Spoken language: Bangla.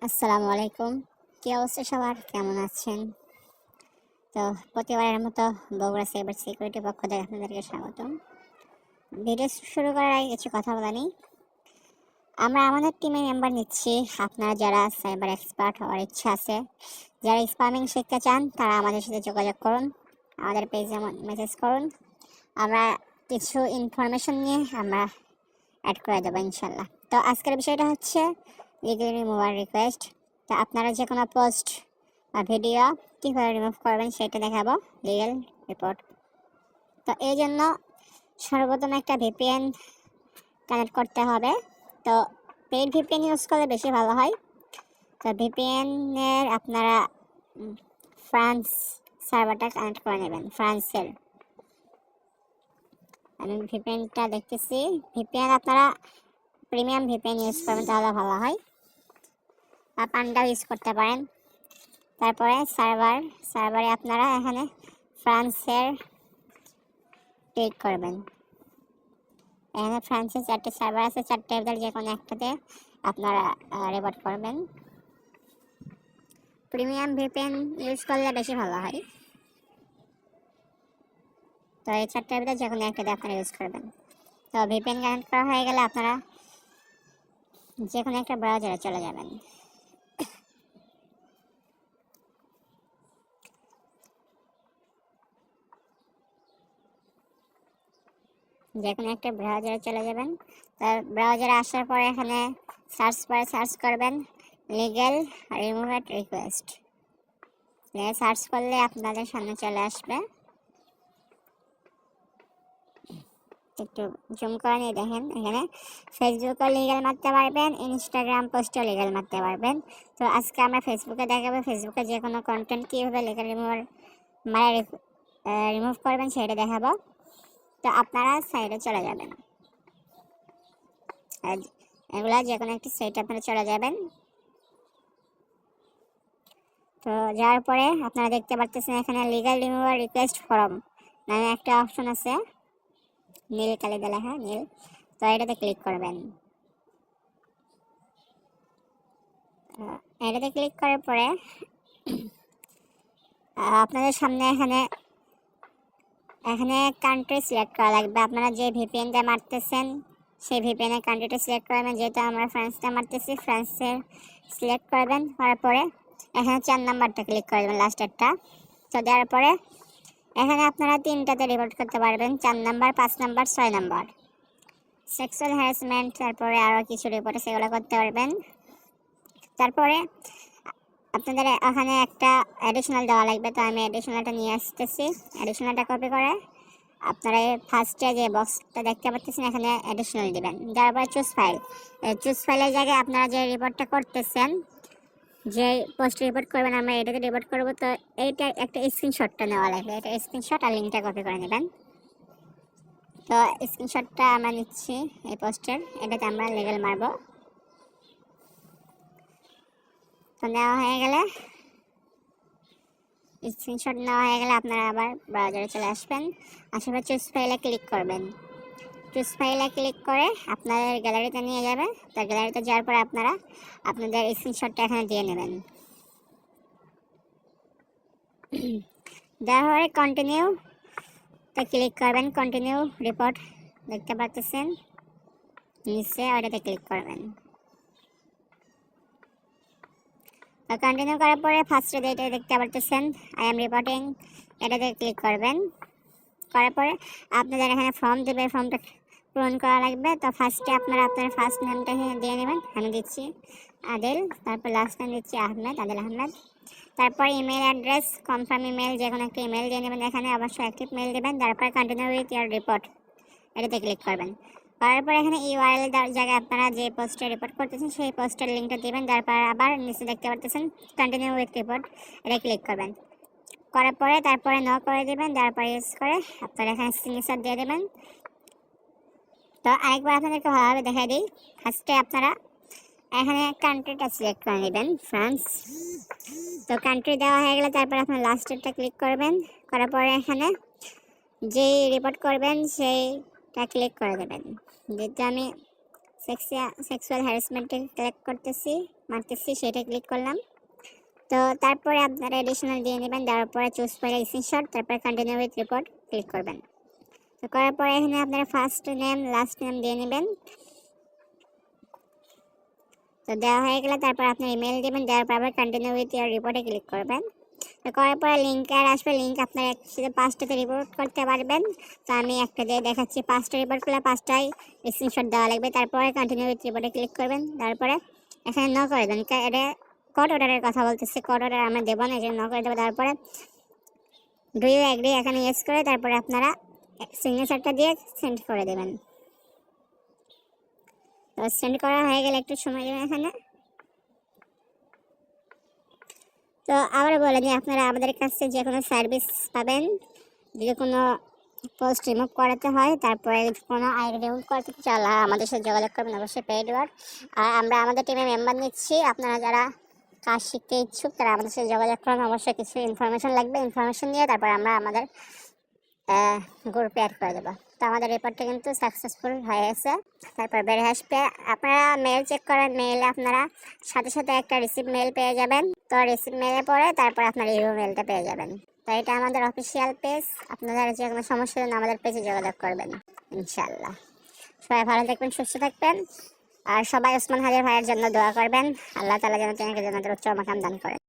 আসসালামু আলাইকুম। কি অবস্থা সবার? কেমন আছেন? তো প্রতিবারের মতো বগুড়া সাইবার সিকিউরিটি পক্ষ থেকে আপনাদেরকে স্বাগতম। ভিডিও শুরু করার আগে কিছু কথা বলা নেই। আমরা আমাদের টিমে মেম্বার নিচ্ছি। আপনারা যারা সাইবার এক্সপার্ট হওয়ার ইচ্ছা আছে, যারা স্প্যামিং শিখতে চান, তারা আমাদের সাথে যোগাযোগ করুন, আমাদের পেজে মেসেজ করুন। আমরা কিছু ইনফরমেশন নিয়ে আমরা অ্যাড করে দেবো ইনশাল্লাহ। তো আজকের বিষয়টা হচ্ছে লিগ্যাল রিমুভার রিকোয়েস্ট। তো আপনারা যে কোনো পোস্ট বা ভিডিও কীভাবে রিমুভ করবেন সেটা দেখাবো লিগ্যাল রিপোর্ট। তো এই জন্য সর্বপ্রথম একটা ভিপিএন কানেক্ট করতে হবে। তো পেইড ভিপিএন ইউজ করলে বেশি ভালো হয়। তো ভিপিএনের আপনারা ফ্রান্স সার্ভারটা কানেক্ট করে নেবেন, ফ্রান্সের। আমি ভিপিএনটা দেখতেছি। ভিপিএন আপনারা প্রিমিয়াম ভিপিএন ইউজ করবেন তাহলে ভালো হয়, বা পান্ডাও ইউজ করতে পারেন। তারপরে সার্ভারে আপনারা এখানে ফ্রান্সের ক্লিক করবেন। এখানে ফ্রান্সের 4টে সার্ভার আছে, 4টে যে কোনো একটাতে আপনারা রিপোর্ট করবেন। প্রিমিয়াম ভিপিএন ইউজ করলে বেশি ভালো হয়। তো এই 4টের ভিতরে যে কোনো একটাতে আপনারা ইউজ করবেন। তো ভিপিএন কানেক্ট করা হয়ে গেলে আপনারা যে কোনো একটা ব্রাউজারে চলে যাবেন। যে কোনো একটা ব্রাউজারে চলে যাবেন। তার ব্রাউজারে আসার পরে এখানে সার্চ বারে সার্চ করবেন লিগ্যাল রিমুভার রিকোয়েস্ট। সার্চ করলে আপনাদের সামনে চলে আসবে। একটু জুম করে নিয়ে দেখেন, এখানে ফেসবুকও লিগ্যাল মারতে পারবেন, ইনস্টাগ্রাম পোস্টও লিগ্যাল মারতে পারবেন। তো আজকে আমরা ফেসবুকে দেখাবো ফেসবুকে যে কোনো কন্টেন্ট কীভাবে লিগ্যাল রিমুভ করবেন সেটা দেখাবো। তো আপনারা সাইডে চলে যাবেন, এগুলা যে কোনো একটি সাইটে আপনারা চলে যাবেন। তো যাওয়ার পরে আপনারা দেখতে পাচ্ছেন এখানে লিগ্যাল রিমুভার রিকোয়েস্ট ফর্ম নামে একটা অপশন আছে, নীল কালিতে লেখা নীল। তো এটাতে ক্লিক করবেন। এটাতে ক্লিক করার পরে আপনাদের সামনে এখানে কান্ট্রি সিলেক্ট করা লাগবে। আপনারা যে ভিপিএনটা মারতেছেন সেই ভিপিএনের কান্ট্রিটা সিলেক্ট করবেন। যেহেতু আমরা ফ্রান্সটা মারতেছি, ফ্রান্সের সিলেক্ট করবেন। করার পরে এখানে 4 নাম্বারটা ক্লিক করে দেবেন, লাস্টেরটা। তো দেওয়ার পরে এখানে আপনারা 3টাতে রিপোর্ট করতে পারবেন, 4 number, 5 number, 6 number. Sexual harassment, তারপরে আরও কিছু রিপোর্ট সেগুলো করতে পারবেন। তারপরে আপনাদের এখানে একটা অ্যাডিশনাল দেওয়া লাগবে। তো আমি অ্যাডিশনালটা নিয়ে আসতেছি। অ্যাডিশনালটা কপি করে আপনারা ফার্স্টে যে বক্সটা দেখতে পাচ্ছেন এখানে অ্যাডিশনাল দেবেন। তারপরে চুজ ফাইল, চুজ ফাইলের জায়গায় আপনারা যে রিপোর্টটা করতেছেন, যে পোস্ট রিপোর্ট করবেন, আমরা এটাতে রিপোর্ট করবো। তো এইটা একটা স্ক্রিনশটটা নেওয়া লাগবে। এটা স্ক্রিনশট আর লিঙ্কটা কপি করে নেবেন। তো স্ক্রিনশটটা আমরা নিচ্ছি এই পোস্টের, এটাতে আমরা লিগ্যাল মারবো। তো নেওয়া হয়ে গেলে, স্ক্রিনশট নেওয়া হয়ে গেলে আপনারা আবার ব্রাউজারে চলে আসবেন। আসার পর চুজ ফাইলে ক্লিক করবেন। চুজ ফাইলে ক্লিক করে আপনাদের গ্যালারিতে নিয়ে যাবে। তো গ্যালারিতে যাওয়ার পরে আপনারা আপনাদের স্ক্রিনশটটা এখানে দিয়ে নেবেন। দেওয়ার পরে কন্টিনিউতে ক্লিক করবেন। কন্টিনিউ রিপোর্ট দেখতে পাচ্ছেন নিচে, ওইটাতে ক্লিক করবেন। তো কন্টিনিউ করার পরে ফার্স্টে যেটা দেখতে পাচ্ছেন আই এম রিপোর্টিং, এটাতে ক্লিক করবেন। করার পরে আপনাদের এখানে ফর্ম দেবে, ফর্মটা পূরণ করা লাগবে। তো ফার্স্টে আপনারা আপনার ফার্স্ট নেমটা দিয়ে নেবেন। আমি দিচ্ছি আদিল, তারপর লাস্ট নেম দিচ্ছি আহমেদ, আদিল আহমেদ। তারপর ইমেল অ্যাড্রেস, কনফার্ম ইমেল, যে কোনো একটা ইমেল দিয়ে নেবেন। এখানে অবশ্যই অ্যাক্টিভ মেল দেবেন। তারপর কন্টিনিউ উইথ ইয়ার রিপোর্ট, এটাতে ক্লিক করবেন। করার পর এখানে ইউআরএল জায়গায় আপনারা যে পোস্টে রিপোর্ট করতেছেন সেই পোস্টের লিঙ্কটা দেবেন। তারপর আবার নিচে দেখতে পাচ্ছেন কন্টিনিউ উইথ রিপোর্ট, এটা ক্লিক করবেন। করার পরে তারপরে ন করে দেবেন। তারপর ইউজ করে আপনারা এখানে সিগনেচার দিয়ে দেবেন। তো আরেকবার আপনাদেরকে ভালোভাবে দেখাই দিই। ফার্স্টে আপনারা এখানে কান্ট্রিটা সিলেক্ট করে নেবেন, ফ্রান্স। তো কান্ট্রি দেওয়া হয়ে গেলে তারপর আপনার লাস্টেরটা ক্লিক করবেন। করার পরে এখানে যেই রিপোর্ট করবেন সেইটা ক্লিক করে দেবেন। যেহেতু আমি সেক্সুয়াল হ্যারাসমেন্টে ক্লিক করতেছি, মারতেছি সেটা ক্লিক করলাম। তো তারপরে আপনারা এডিশনাল দিয়ে নেবেন, দেওয়ার পরে চুজ ফাইল স্ক্রিনশট, তারপরে কন্টিনিউ উইথ রিপোর্ট ক্লিক করবেন। তো করার পরে এখানে আপনারা ফার্স্ট নেম লাস্ট নেম দিয়ে নেবেন। তো দেওয়া হয়ে গেলে তারপর আপনি ইমেল দেবেন, দেওয়ার পর আবার কন্টিনিউ উইথ ইয়ার রিপোর্টে ক্লিক করবেন। তো করার পরে লিঙ্ক আর আসবে, লিঙ্ক আপনারা একসাথে 5টাতে রিপোর্ট করতে পারবেন। তো আমি একটা দিয়ে দেখাচ্ছি, 5টা রিপোর্ট করলে 5টাই স্ক্রিনশট দেওয়া লাগবে। তারপরে কন্টিনিউ উইথ রিপোর্টে ক্লিক করবেন, তারপরে এখানে ন করে দেন, এটা কোড অর্ডারের কথা বলতেছে, কোড অর্ডার আমরা দেবো না, এই জন্য ন করে দেবো। তারপরে ডু ইউ এগ্রি এখানে ইয়েস করে তারপরে আপনারা সিগনেচারটা দিয়ে সেন্ড করে দেবেন। তো সেন্ড করা হয়ে গেলে একটু সময় দেবেন এখানে। তো আবার বলে দিই, আপনারা আমাদের কাছে যে কোনো সার্ভিস পাবেন, যদি কোনো পোস্ট রিমুভ করাতে হয়, তারপরে কোনো আইডি রিমুভ করতে চাইলে আমাদের সাথে যোগাযোগ করবেন, অবশ্যই পেইড ওয়ার্ক। আর আমরা আমাদের টিমে মেম্বার নিচ্ছি, আপনারা যারা কাজ শিখতে ইচ্ছুক তারা আমাদের সাথে যোগাযোগ করুন। অবশ্যই কিছু ইনফরমেশন লাগবে, ইনফরমেশন নিয়ে তারপর আমরা আমাদের গ্রুপে অ্যাড করে দেবো। তো আমাদের রিপোর্টটা কিন্তু সাকসেসফুল হয়ে গেছে। তারপর বেড়ে আসবে, আপনারা মেল চেক করেন, মেইলে আপনারা সাথে সাথে একটা রিসিভ মেল পেয়ে যাবেন। তো রিসিভ মেলে পরে তারপর আপনার রিভিউ মেলটা পেয়ে যাবেন। তো এটা আমাদের অফিসিয়াল পেজ, আপনারা যে কোনো সমস্যা হলে আমাদের পেজে যোগাযোগ করবেন ইনশাল্লাহ। সবাই ভালো থাকবেন, সুস্থ থাকবেন, আর সবাই ওসমান হায়দার ভাইয়ের জন্য দোয়া করবেন। আল্লাহ তাআলা যেন তিনি উচ্চ মাকাম দান করেন।